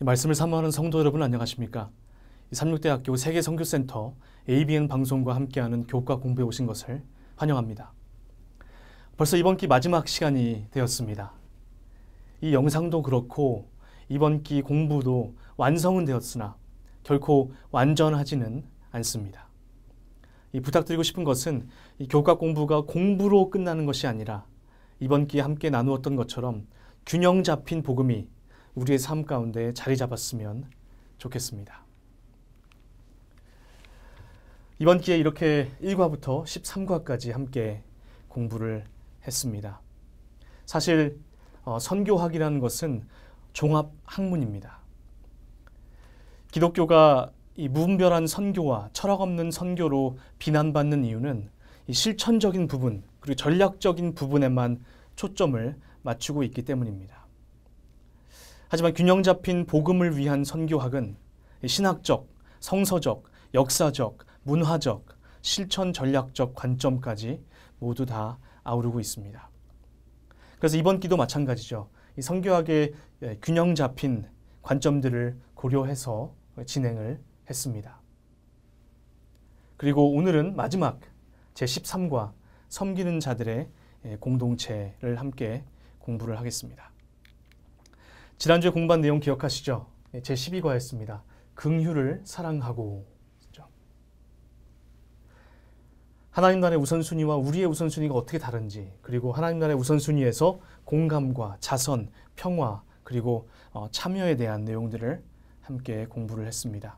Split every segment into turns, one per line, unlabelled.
말씀을 사모하는 성도 여러분 안녕하십니까? 삼육대학교 세계선교센터 ABN 방송과 함께하는 교과 공부에 오신 것을 환영합니다. 벌써 이번 기 마지막 시간이 되었습니다. 이 영상도 그렇고 이번 기 공부도 완성은 되었으나 결코 완전하지는 않습니다. 부탁드리고 싶은 것은 이 교과 공부가 공부로 끝나는 것이 아니라 이번 기에 함께 나누었던 것처럼 균형 잡힌 복음이 우리의 삶 가운데 자리 잡았으면 좋겠습니다. 이번 기회에 이렇게 1과부터 13과까지 함께 공부를 했습니다. 사실 선교학이라는 것은 종합학문입니다. 기독교가 이 무분별한 선교와 철학 없는 선교로 비난받는 이유는 이 실천적인 부분 그리고 전략적인 부분에만 초점을 맞추고 있기 때문입니다. 하지만 균형 잡힌 복음을 위한 선교학은 신학적, 성서적, 역사적, 문화적, 실천 전략적 관점까지 모두 다 아우르고 있습니다. 그래서 이번 기도 마찬가지죠. 이 선교학의 균형 잡힌 관점들을 고려해서 진행을 했습니다. 그리고 오늘은 마지막 제13과 섬기는 자들의 공동체를 함께 공부를 하겠습니다. 지난주에 공부한 내용 기억하시죠? 제12과였습니다. 긍휼을 사랑하고. 하나님 나라의 우선순위와 우리의 우선순위가 어떻게 다른지, 그리고 하나님 나라의 우선순위에서 공감과 자선, 평화, 그리고 참여에 대한 내용들을 함께 공부를 했습니다.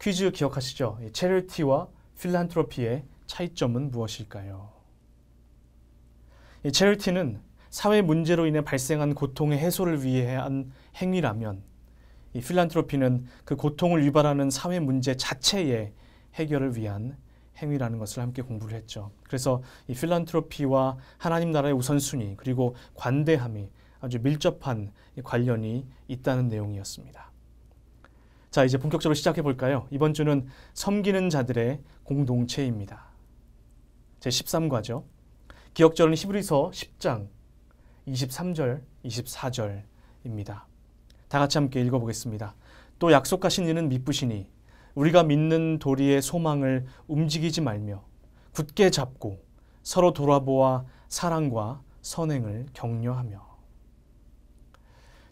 퀴즈 기억하시죠? 체리티와 필란트로피의 차이점은 무엇일까요? 체리티는 사회 문제로 인해 발생한 고통의 해소를 위해 한 행위라면 이 필란트로피는 그 고통을 유발하는 사회 문제 자체의 해결을 위한 행위라는 것을 함께 공부를 했죠. 그래서 이 필란트로피와 하나님 나라의 우선순위 그리고 관대함이 아주 밀접한 관련이 있다는 내용이었습니다. 자, 이제 본격적으로 시작해 볼까요? 이번 주는 섬기는 자들의 공동체입니다. 제13과죠. 기억절은 히브리서 10장 23절, 24절입니다. 다 같이 함께 읽어보겠습니다. 또 약속하신 이는 미쁘시니 우리가 믿는 도리의 소망을 움직이지 말며 굳게 잡고 서로 돌아보아 사랑과 선행을 격려하며.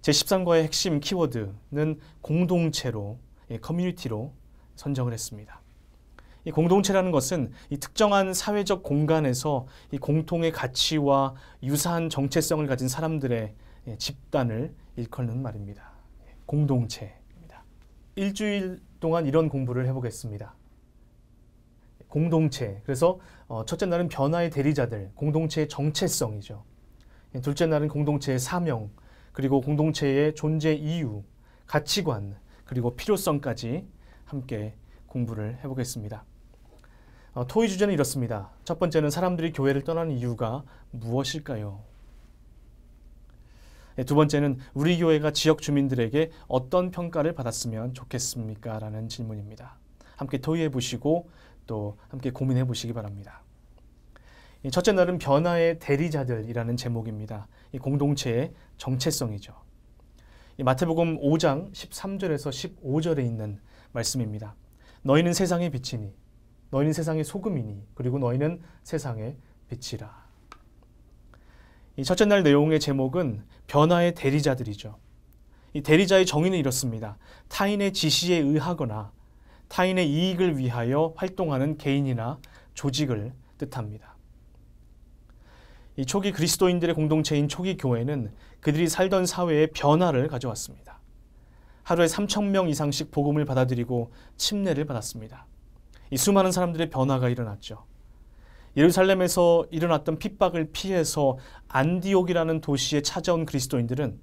제13과의 핵심 키워드는 공동체로, 커뮤니티로 선정을 했습니다. 이 공동체라는 것은 이 특정한 사회적 공간에서 이 공통의 가치와 유사한 정체성을 가진 사람들의 집단을 일컫는 말입니다. 공동체입니다. 일주일 동안 이런 공부를 해보겠습니다. 공동체, 그래서 첫째 날은 변화의 대리자들, 공동체의 정체성이죠. 둘째 날은 공동체의 사명, 그리고 공동체의 존재 이유, 가치관, 그리고 필요성까지 함께 공부를 해보겠습니다. 토의 주제는 이렇습니다. 첫 번째는 사람들이 교회를 떠나는 이유가 무엇일까요? 두 번째는 우리 교회가 지역 주민들에게 어떤 평가를 받았으면 좋겠습니까? 라는 질문입니다. 함께 토의해 보시고 또 함께 고민해 보시기 바랍니다. 첫째 날은 변화의 대리자들이라는 제목입니다. 이 공동체의 정체성이죠. 마태복음 5장 13절에서 15절에 있는 말씀입니다. 너희는 세상의 빛이니 너희는 세상의 소금이니 그리고 너희는 세상의 빛이라. 이 첫째 날 내용의 제목은 변화의 대리자들이죠. 이 대리자의 정의는 이렇습니다. 타인의 지시에 의하거나 타인의 이익을 위하여 활동하는 개인이나 조직을 뜻합니다. 이 초기 그리스도인들의 공동체인 초기 교회는 그들이 살던 사회에 변화를 가져왔습니다. 하루에 3,000명 이상씩 복음을 받아들이고 침례를 받았습니다. 이 수많은 사람들의 변화가 일어났죠. 예루살렘에서 일어났던 핍박을 피해서 안디옥이라는 도시에 찾아온 그리스도인들은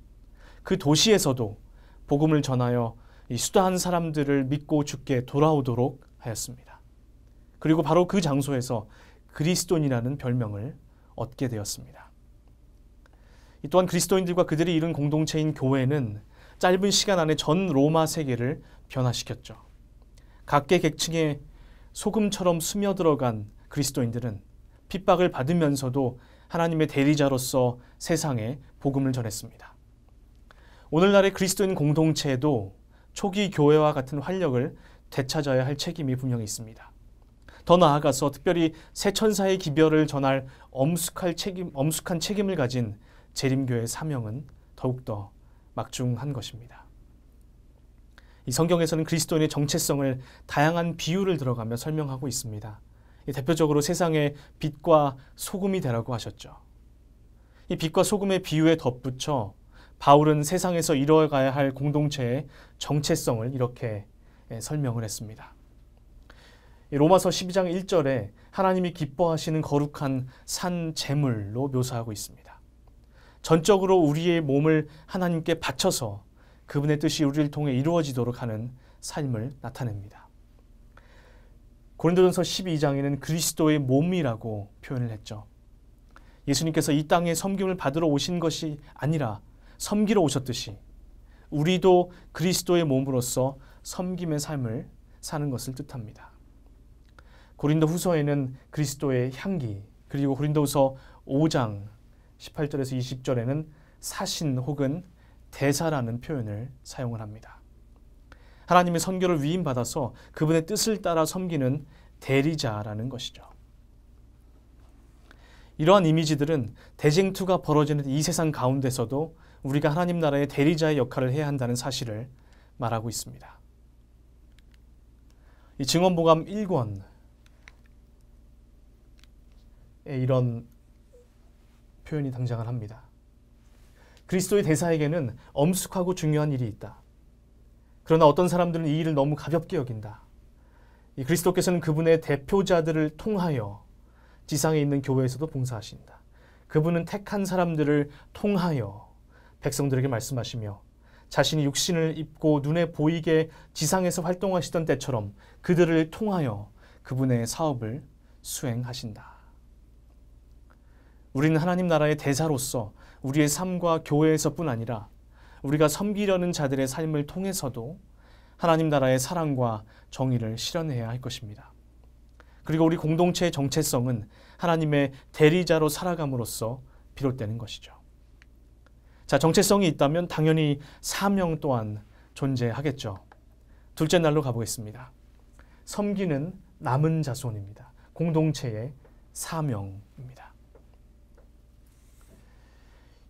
그 도시에서도 복음을 전하여 이 수다한 사람들을 믿고 죽게 돌아오도록 하였습니다. 그리고 바로 그 장소에서 그리스도인이라는 별명을 얻게 되었습니다. 또한 그리스도인들과 그들이 이룬 공동체인 교회는 짧은 시간 안에 전 로마 세계를 변화시켰죠. 각계 계층에 소금처럼 스며들어간 그리스도인들은 핍박을 받으면서도 하나님의 대리자로서 세상에 복음을 전했습니다. 오늘날의 그리스도인 공동체에도 초기 교회와 같은 활력을 되찾아야 할 책임이 분명히 있습니다. 더 나아가서 특별히 새 천사의 기별을 전할 엄숙한 책임을 가진 재림교회의 사명은 더욱더 막중한 것입니다. 이 성경에서는 그리스도인의 정체성을 다양한 비유를 들어가며 설명하고 있습니다. 대표적으로 세상의 빛과 소금이 되라고 하셨죠. 이 빛과 소금의 비유에 덧붙여 바울은 세상에서 이뤄가야 할 공동체의 정체성을 이렇게 설명을 했습니다. 로마서 12장 1절에 하나님이 기뻐하시는 거룩한 산 제물로 묘사하고 있습니다. 전적으로 우리의 몸을 하나님께 바쳐서 그분의 뜻이 우리를 통해 이루어지도록 하는 삶을 나타냅니다. 고린도전서 12장에는 그리스도의 몸이라고 표현을 했죠. 예수님께서 이 땅에 섬김을 받으러 오신 것이 아니라 섬기러 오셨듯이 우리도 그리스도의 몸으로서 섬김의 삶을 사는 것을 뜻합니다. 고린도 후서에는 그리스도의 향기, 그리고 고린도후서 5장 18절에서 20절에는 사신 혹은 대사라는 표현을 사용을 합니다. 하나님의 선교를 위임받아서 그분의 뜻을 따라 섬기는 대리자라는 것이죠. 이러한 이미지들은 대쟁투가 벌어지는 이 세상 가운데서도 우리가 하나님 나라의 대리자의 역할을 해야 한다는 사실을 말하고 있습니다. 이 증언보감 1권에 이런 표현이 등장을 합니다. 그리스도의 대사에게는 엄숙하고 중요한 일이 있다. 그러나 어떤 사람들은 이 일을 너무 가볍게 여긴다. 이 그리스도께서는 그분의 대표자들을 통하여 지상에 있는 교회에서도 봉사하신다. 그분은 택한 사람들을 통하여 백성들에게 말씀하시며 자신이 육신을 입고 눈에 보이게 지상에서 활동하시던 때처럼 그들을 통하여 그분의 사업을 수행하신다. 우리는 하나님 나라의 대사로서 우리의 삶과 교회에서뿐 아니라 우리가 섬기려는 자들의 삶을 통해서도 하나님 나라의 사랑과 정의를 실현해야 할 것입니다. 그리고 우리 공동체의 정체성은 하나님의 대리자로 살아감으로써 비롯되는 것이죠. 자, 정체성이 있다면 당연히 사명 또한 존재하겠죠. 둘째 날로 가보겠습니다. 섬기는 남은 자손입니다. 공동체의 사명입니다.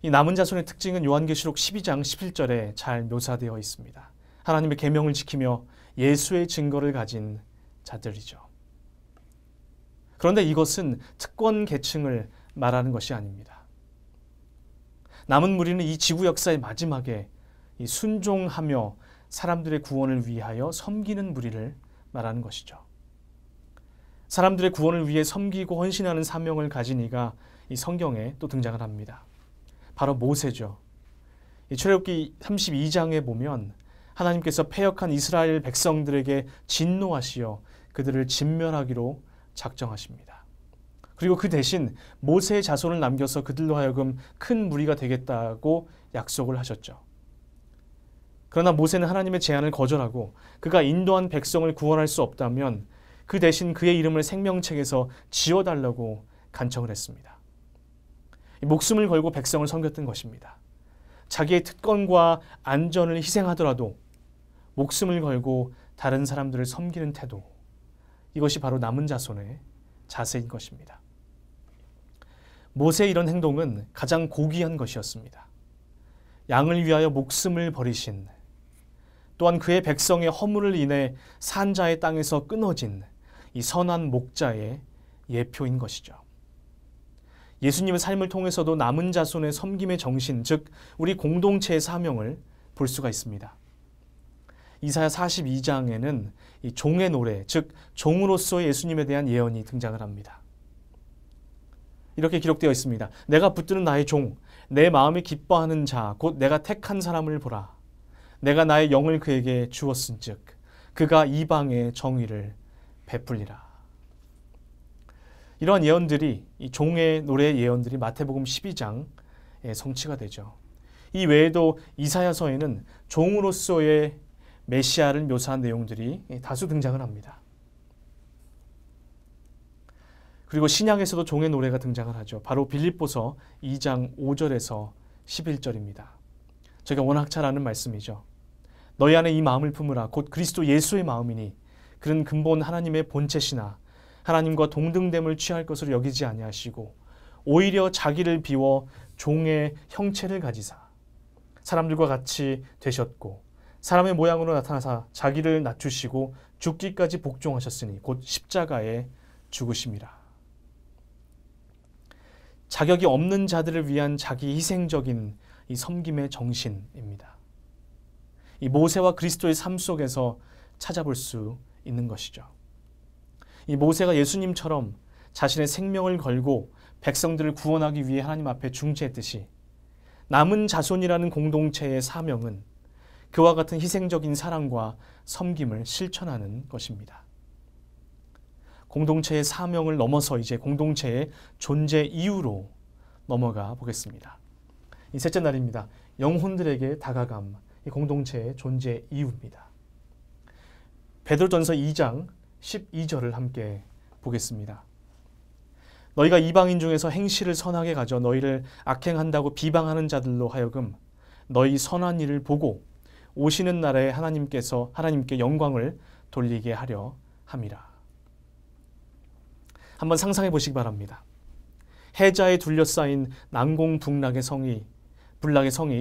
이 남은 자손의 특징은 요한계시록 12장 11절에 잘 묘사되어 있습니다. 하나님의 계명을 지키며 예수의 증거를 가진 자들이죠. 그런데 이것은 특권 계층을 말하는 것이 아닙니다. 남은 무리는 이 지구 역사의 마지막에 이 순종하며 사람들의 구원을 위하여 섬기는 무리를 말하는 것이죠. 사람들의 구원을 위해 섬기고 헌신하는 사명을 가진 이가 이 성경에 또 등장을 합니다. 바로 모세죠. 이 출애굽기 32장에 보면 하나님께서 패역한 이스라엘 백성들에게 진노하시어 그들을 진멸하기로 작정하십니다. 그리고 그 대신 모세의 자손을 남겨서 그들로 하여금 큰 무리가 되겠다고 약속을 하셨죠. 그러나 모세는 하나님의 제안을 거절하고 그가 인도한 백성을 구원할 수 없다면 그 대신 그의 이름을 생명책에서 지워달라고 간청을 했습니다. 목숨을 걸고 백성을 섬겼던 것입니다. 자기의 특권과 안전을 희생하더라도 목숨을 걸고 다른 사람들을 섬기는 태도, 이것이 바로 남은 자손의 자세인 것입니다. 모세의 이런 행동은 가장 고귀한 것이었습니다. 양을 위하여 목숨을 버리신, 또한 그의 백성의 허물을 인해 산자의 땅에서 끊어진 이 선한 목자의 예표인 것이죠. 예수님의 삶을 통해서도 남은 자손의 섬김의 정신, 즉 우리 공동체의 사명을 볼 수가 있습니다. 이사야 42장에는 이 종의 노래, 즉 종으로서의 예수님에 대한 예언이 등장을 합니다. 이렇게 기록되어 있습니다. 내가 붙드는 나의 종, 내 마음이 기뻐하는 자, 곧 내가 택한 사람을 보라. 내가 나의 영을 그에게 주었은즉 그가 이방의 정의를 베풀리라. 이러한 예언들이, 이 종의 노래의 예언들이 마태복음 12장에 성취가 되죠. 이 외에도 이사야서에는 종으로서의 메시아를 묘사한 내용들이 다수 등장을 합니다. 그리고 신약에서도 종의 노래가 등장을 하죠. 바로 빌립보서 2장 5절에서 11절입니다. 저희가 워낙 잘 아는 말씀이죠. 너희 안에 이 마음을 품으라 곧 그리스도 예수의 마음이니 그는 근본 하나님의 본체시나 하나님과 동등됨을 취할 것으로 여기지 아니하시고 오히려 자기를 비워 종의 형체를 가지사 사람들과 같이 되셨고 사람의 모양으로 나타나사 자기를 낮추시고 죽기까지 복종하셨으니 곧 십자가에 죽으심이라. 자격이 없는 자들을 위한 자기 희생적인 이 섬김의 정신입니다. 이 모세와 그리스도의 삶 속에서 찾아볼 수 있는 것이죠. 이 모세가 예수님처럼 자신의 생명을 걸고 백성들을 구원하기 위해 하나님 앞에 중재했듯이 남은 자손이라는 공동체의 사명은 그와 같은 희생적인 사랑과 섬김을 실천하는 것입니다. 공동체의 사명을 넘어서 이제 공동체의 존재 이유로 넘어가 보겠습니다. 이 셋째 날입니다. 영혼들에게 다가감, 이 공동체의 존재 이유입니다. 베드로전서 2장 12절을 함께 보겠습니다. 너희가 이방인 중에서 행실을 선하게 가져 너희를 악행한다고 비방하는 자들로 하여금 너희 선한 일을 보고 오시는 날에 하나님께 영광을 돌리게 하려 함이라. 한번 상상해 보시기 바랍니다. 해자에 둘러싸인 난공불락의 성이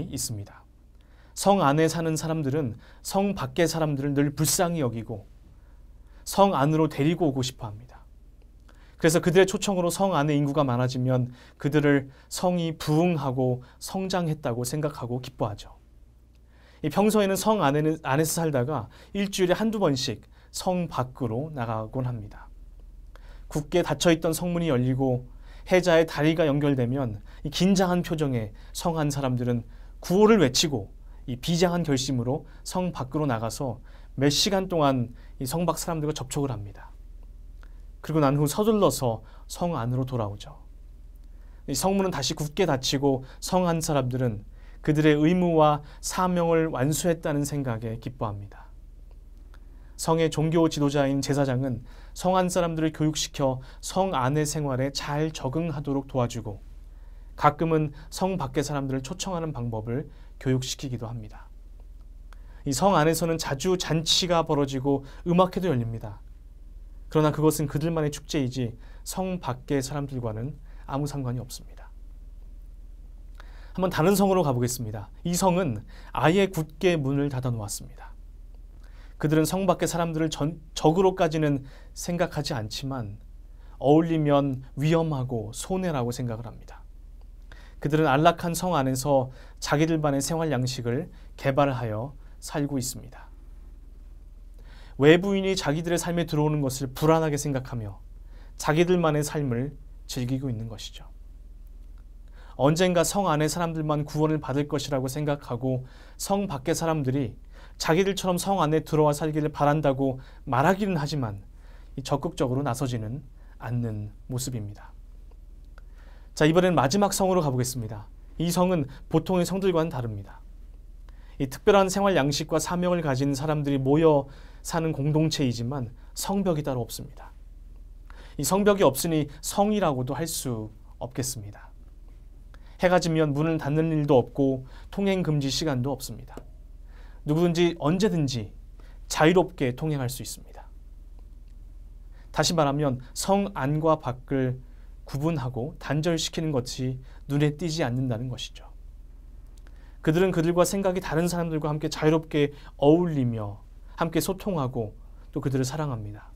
있습니다. 성 안에 사는 사람들은 성 밖의 사람들을 늘 불쌍히 여기고 성 안으로 데리고 오고 싶어 합니다. 그래서 그들의 초청으로 성 안에 인구가 많아지면 그들을 성이 부흥하고 성장했다고 생각하고 기뻐하죠. 평소에는 성 안에서 살다가 일주일에 한두 번씩 성 밖으로 나가곤 합니다. 굳게 닫혀있던 성문이 열리고 해자의 다리가 연결되면 이 긴장한 표정에 성 안 사람들은 구호를 외치고 이 비장한 결심으로 성 밖으로 나가서 몇 시간 동안 이 성 밖 사람들과 접촉을 합니다. 그리고 난 후 서둘러서 성 안으로 돌아오죠. 이 성문은 다시 굳게 닫히고 성 안 사람들은 그들의 의무와 사명을 완수했다는 생각에 기뻐합니다. 성의 종교 지도자인 제사장은 성 안 사람들을 교육시켜 성 안의 생활에 잘 적응하도록 도와주고 가끔은 성 밖의 사람들을 초청하는 방법을 교육시키기도 합니다. 이 성 안에서는 자주 잔치가 벌어지고 음악회도 열립니다. 그러나 그것은 그들만의 축제이지 성 밖의 사람들과는 아무 상관이 없습니다. 한번 다른 성으로 가보겠습니다. 이 성은 아예 굳게 문을 닫아 놓았습니다. 그들은 성 밖의 사람들을 적으로까지는 생각하지 않지만 어울리면 위험하고 손해라고 생각을 합니다. 그들은 안락한 성 안에서 자기들만의 생활 양식을 개발하여 살고 있습니다. 외부인이 자기들의 삶에 들어오는 것을 불안하게 생각하며 자기들만의 삶을 즐기고 있는 것이죠. 언젠가 성 안의 사람들만 구원을 받을 것이라고 생각하고 성 밖의 사람들이 자기들처럼 성 안에 들어와 살기를 바란다고 말하기는 하지만 적극적으로 나서지는 않는 모습입니다. 자, 이번엔 마지막 성으로 가보겠습니다. 이 성은 보통의 성들과는 다릅니다. 이 특별한 생활 양식과 사명을 가진 사람들이 모여 사는 공동체이지만 성벽이 따로 없습니다. 이 성벽이 없으니 성이라고도 할 수 없겠습니다. 해가 지면 문을 닫는 일도 없고 통행 금지 시간도 없습니다. 누구든지 언제든지 자유롭게 통행할 수 있습니다. 다시 말하면 성 안과 밖을 구분하고 단절시키는 것이 눈에 띄지 않는다는 것이죠. 그들은 그들과 생각이 다른 사람들과 함께 자유롭게 어울리며 함께 소통하고 또 그들을 사랑합니다.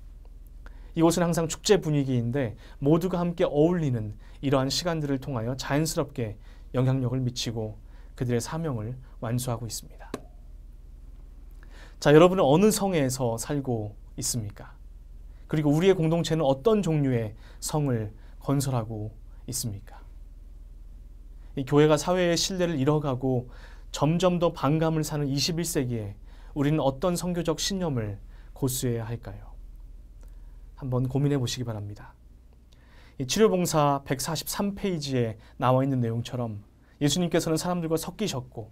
이곳은 항상 축제 분위기인데 모두가 함께 어울리는 이러한 시간들을 통하여 자연스럽게 영향력을 미치고 그들의 사명을 완수하고 있습니다. 자, 여러분은 어느 성에서 살고 있습니까? 그리고 우리의 공동체는 어떤 종류의 성을 건설하고 있습니까? 이 교회가 사회의 신뢰를 잃어가고 점점 더 반감을 사는 21세기에 우리는 어떤 선교적 신념을 고수해야 할까요? 한번 고민해 보시기 바랍니다. 이 치료봉사 143페이지에 나와 있는 내용처럼 예수님께서는 사람들과 섞이셨고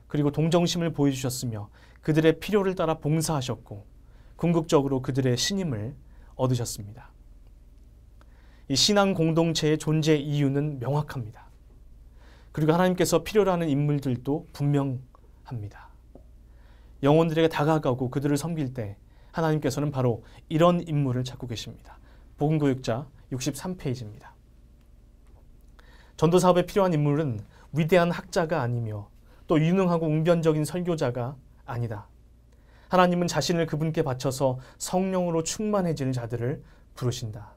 그리고 동정심을 보여주셨으며 그들의 필요를 따라 봉사하셨고 궁극적으로 그들의 신임을 얻으셨습니다. 이 신앙 공동체의 존재 이유는 명확합니다. 그리고 하나님께서 필요로 하는 인물들도 분명 합니다. 영혼들에게 다가가고 그들을 섬길 때 하나님께서는 바로 이런 인물을 찾고 계십니다. 복음교육자 63페이지입니다. 전도 사업에 필요한 인물은 위대한 학자가 아니며 또 유능하고 웅변적인 설교자가 아니다. 하나님은 자신을 그분께 바쳐서 성령으로 충만해지는 자들을 부르신다.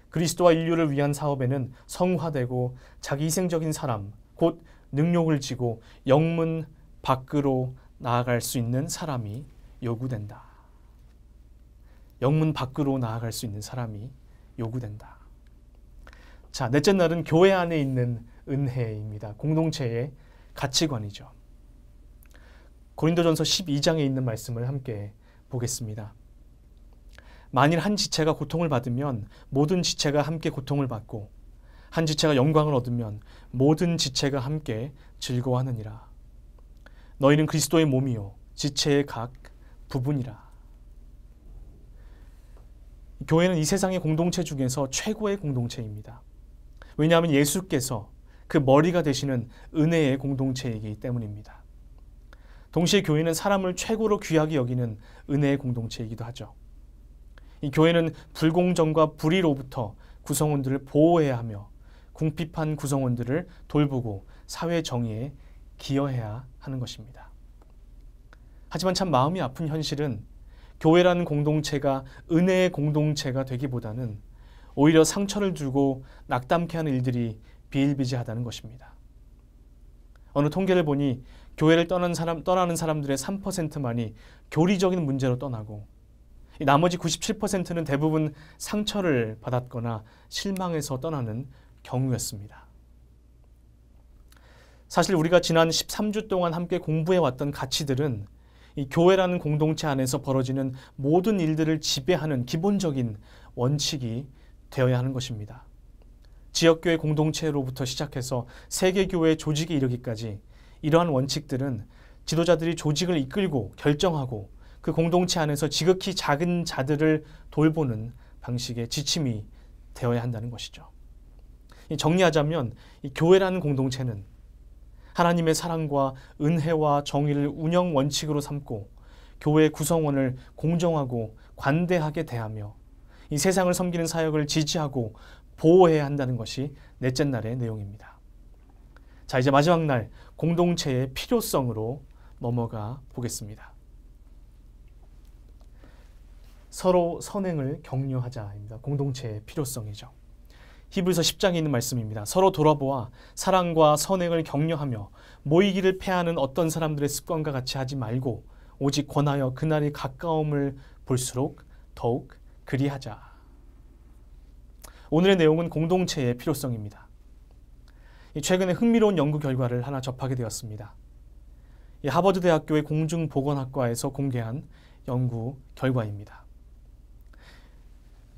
그리스도와 인류를 위한 사업에는 성화되고 자기 희생적인 사람, 곧 능력을 지고 영문 밖으로 나아갈 수 있는 사람이 요구된다. 영문 밖으로 나아갈 수 있는 사람이 요구된다. 자, 넷째 날은 교회 안에 있는 은혜입니다. 공동체의 가치관이죠. 고린도전서 12장에 있는 말씀을 함께 보겠습니다. 만일 한 지체가 고통을 받으면 모든 지체가 함께 고통을 받고 한 지체가 영광을 얻으면 모든 지체가 함께 즐거워하느니라. 너희는 그리스도의 몸이요 지체의 각 부분이라. 교회는 이 세상의 공동체 중에서 최고의 공동체입니다. 왜냐하면 예수께서 그 머리가 되시는 은혜의 공동체이기 때문입니다. 동시에 교회는 사람을 최고로 귀하게 여기는 은혜의 공동체이기도 하죠. 이 교회는 불공정과 불의로부터 구성원들을 보호해야 하며 궁핍한 구성원들을 돌보고 사회 정의에 기여해야 하는 것입니다. 하지만 참 마음이 아픈 현실은 교회라는 공동체가 은혜의 공동체가 되기보다는 오히려 상처를 주고 낙담케 하는 일들이 비일비재하다는 것입니다. 어느 통계를 보니 교회를 떠나는 사람들의 3%만이 교리적인 문제로 떠나고 나머지 97%는 대부분 상처를 받았거나 실망해서 떠나는 경우였습니다. 사실 우리가 지난 13주 동안 함께 공부해왔던 가치들은 이 교회라는 공동체 안에서 벌어지는 모든 일들을 지배하는 기본적인 원칙이 되어야 하는 것입니다. 지역교회 공동체로부터 시작해서 세계교회 조직에 이르기까지 이러한 원칙들은 지도자들이 조직을 이끌고 결정하고 그 공동체 안에서 지극히 작은 자들을 돌보는 방식의 지침이 되어야 한다는 것이죠. 정리하자면 이 교회라는 공동체는 하나님의 사랑과 은혜와 정의를 운영 원칙으로 삼고 교회 구성원을 공정하고 관대하게 대하며 이 세상을 섬기는 사역을 지지하고 보호해야 한다는 것이 넷째 날의 내용입니다. 자, 이제 마지막 날 공동체의 필요성으로 넘어가 보겠습니다. 서로 선행을 격려하자입니다. 공동체의 필요성이죠. 히브리서 10장에 있는 말씀입니다. 서로 돌아보아 사랑과 선행을 격려하며 모이기를 패하는 어떤 사람들의 습관과 같이 하지 말고 오직 권하여 그날이 가까움을 볼수록 더욱 그리하자. 오늘의 내용은 공동체의 필요성입니다. 최근에 흥미로운 연구 결과를 하나 접하게 되었습니다. 하버드 대학교의 공중보건학과에서 공개한 연구 결과입니다.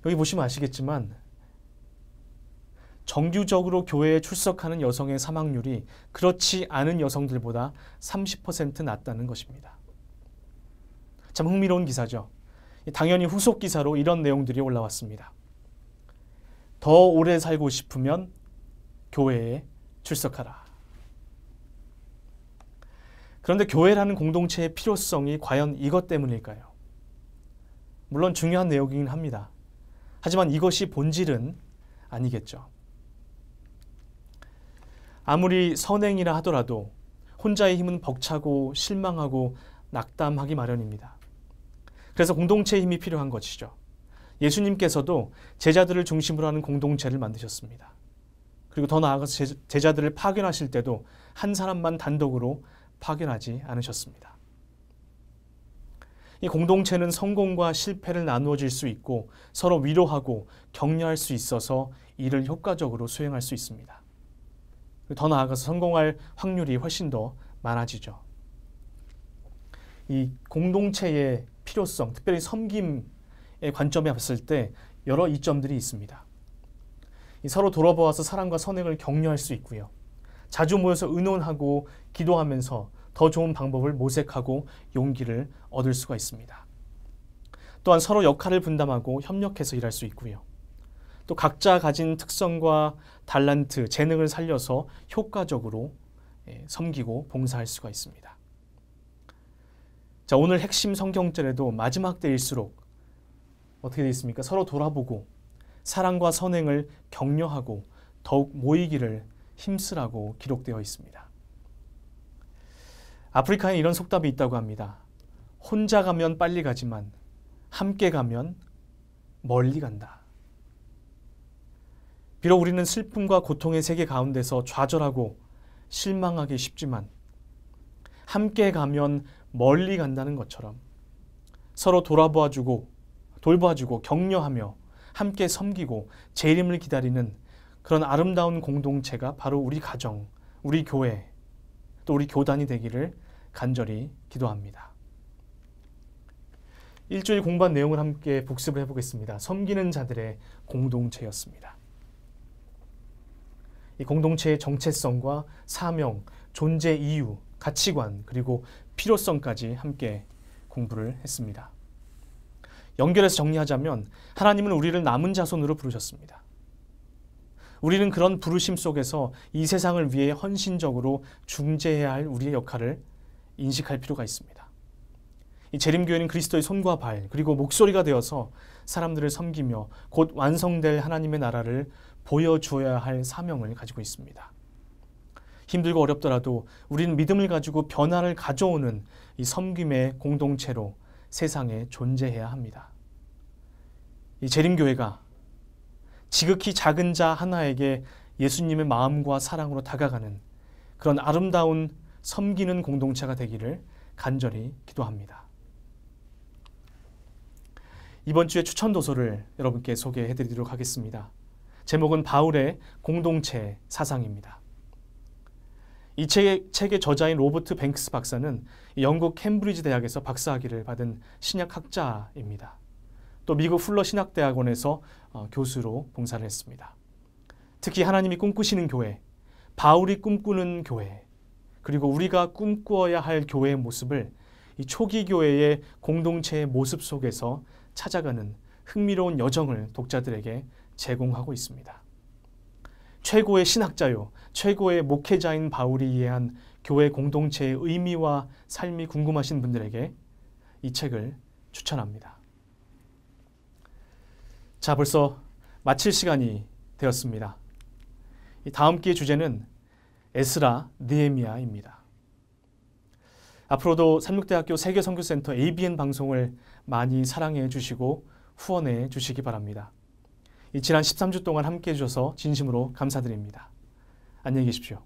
여기 보시면 아시겠지만 정규적으로 교회에 출석하는 여성의 사망률이 그렇지 않은 여성들보다 30% 낮다는 것입니다. 참 흥미로운 기사죠. 당연히 후속 기사로 이런 내용들이 올라왔습니다. 더 오래 살고 싶으면 교회에 출석하라. 그런데 교회라는 공동체의 필요성이 과연 이것 때문일까요? 물론 중요한 내용이긴 합니다. 하지만 이것이 본질은 아니겠죠. 아무리 선행이라 하더라도 혼자의 힘은 벅차고 실망하고 낙담하기 마련입니다. 그래서 공동체의 힘이 필요한 것이죠. 예수님께서도 제자들을 중심으로 하는 공동체를 만드셨습니다. 그리고 더 나아가서 제자들을 파견하실 때도 한 사람만 단독으로 파견하지 않으셨습니다. 이 공동체는 성공과 실패를 나누어 줄 수 있고 서로 위로하고 격려할 수 있어서 이를 효과적으로 수행할 수 있습니다. 더 나아가서 성공할 확률이 훨씬 더 많아지죠. 이 공동체의 필요성, 특별히 섬김의 관점에 봤을 때 여러 이점들이 있습니다. 서로 돌아보아서 사랑과 선행을 격려할 수 있고요. 자주 모여서 의논하고 기도하면서 더 좋은 방법을 모색하고 용기를 얻을 수가 있습니다. 또한 서로 역할을 분담하고 협력해서 일할 수 있고요. 또 각자 가진 특성과 달란트, 재능을 살려서 효과적으로 섬기고 봉사할 수가 있습니다. 자, 오늘 핵심 성경절에도 마지막 때일수록 어떻게 되어 있습니까? 서로 돌아보고 사랑과 선행을 격려하고 더욱 모이기를 힘쓰라고 기록되어 있습니다. 아프리카에 이런 속담이 있다고 합니다. 혼자 가면 빨리 가지만 함께 가면 멀리 간다. 비록 우리는 슬픔과 고통의 세계 가운데서 좌절하고 실망하기 쉽지만 함께 가면 멀리 간다는 것처럼 서로 돌아보아주고 돌봐주고 격려하며 함께 섬기고 재림을 기다리는 그런 아름다운 공동체가 바로 우리 가정, 우리 교회, 또 우리 교단이 되기를 간절히 기도합니다. 일주일 공부한 내용을 함께 복습을 해보겠습니다. 섬기는 자들의 공동체였습니다. 이 공동체의 정체성과 사명, 존재 이유, 가치관, 그리고 필요성까지 함께 공부를 했습니다. 연결해서 정리하자면 하나님은 우리를 남은 자손으로 부르셨습니다. 우리는 그런 부르심 속에서 이 세상을 위해 헌신적으로 중재해야 할 우리의 역할을 인식할 필요가 있습니다. 이 재림교회는 그리스도의 손과 발 그리고 목소리가 되어서 사람들을 섬기며 곧 완성될 하나님의 나라를 보여주어야 할 사명을 가지고 있습니다. 힘들고 어렵더라도 우리는 믿음을 가지고 변화를 가져오는 이 섬김의 공동체로 세상에 존재해야 합니다. 이 재림교회가 지극히 작은 자 하나에게 예수님의 마음과 사랑으로 다가가는 그런 아름다운 섬기는 공동체가 되기를 간절히 기도합니다. 이번 주에 추천 도서를 여러분께 소개해 드리도록 하겠습니다. 제목은 바울의 공동체 사상입니다. 이 책의 저자인 로버트 뱅크스 박사는 영국 캠브리지 대학에서 박사학위를 받은 신약학자입니다. 또 미국 풀러 신학대학원에서 교수로 봉사를 했습니다. 특히 하나님이 꿈꾸시는 교회, 바울이 꿈꾸는 교회, 그리고 우리가 꿈꾸어야 할 교회의 모습을 이 초기 교회의 공동체의 모습 속에서 찾아가는 흥미로운 여정을 독자들에게 제공하고 있습니다. 최고의 신학자요, 최고의 목회자인 바울이 이해한 교회 공동체의 의미와 삶이 궁금하신 분들에게 이 책을 추천합니다. 자, 벌써 마칠 시간이 되었습니다. 다음 기회 주제는 에스라, 느헤미야입니다. 앞으로도 삼육대학교 세계선교센터 ABN 방송을 많이 사랑해 주시고 후원해 주시기 바랍니다. 지난 13주 동안 함께해 주셔서 진심으로 감사드립니다. 안녕히 계십시오.